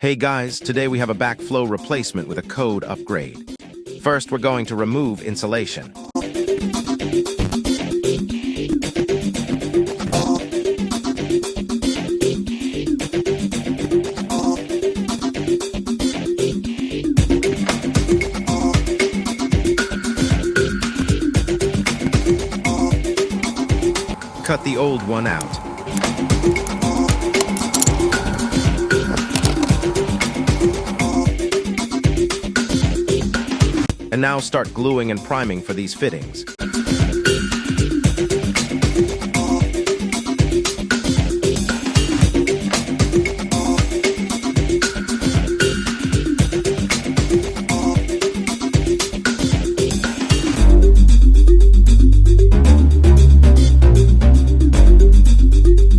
Hey guys, today we have a backflow replacement with a code upgrade. First, we're going to remove insulation. Cut the old one out. And now start gluing and priming for these fittings.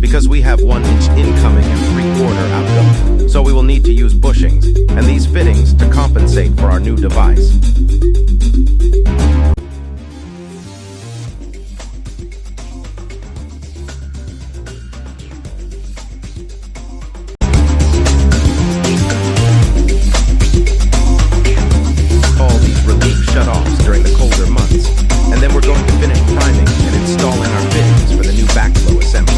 Because we have 1 inch incoming and 3/4 outgoing, so we will need to use bushings and these fittings to compensate for our new device. All these relief shutoffs during the colder months, and then we're going to finish priming and installing our fittings for the new backflow assembly.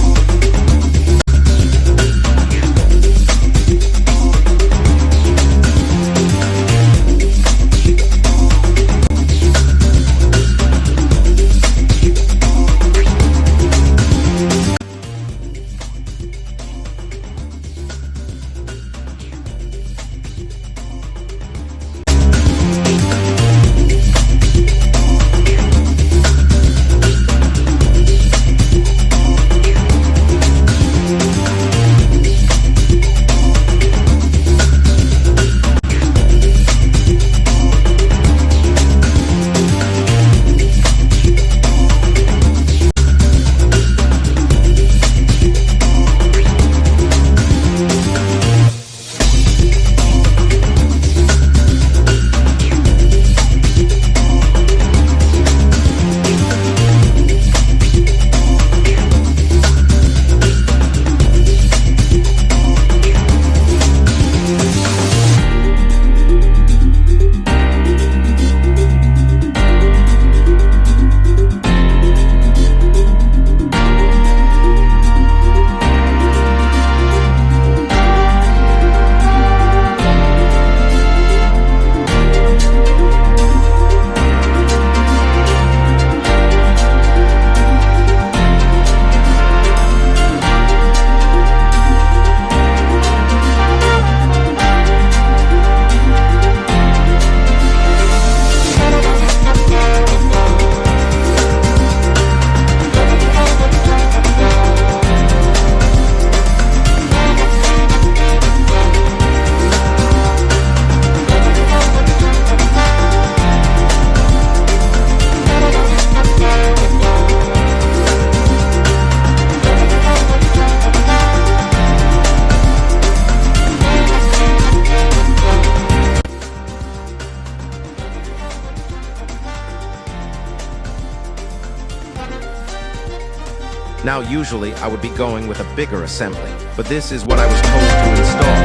Now usually I would be going with a bigger assembly, but this is what I was told to install,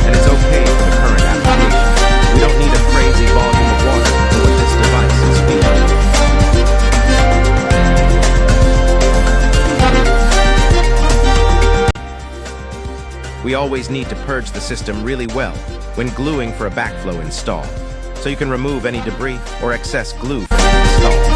and it's okay for the current application. We don't need a crazy volume of water for what this device is feeding. We always need to purge the system really well when gluing for a backflow install, so you can remove any debris or excess glue from the install.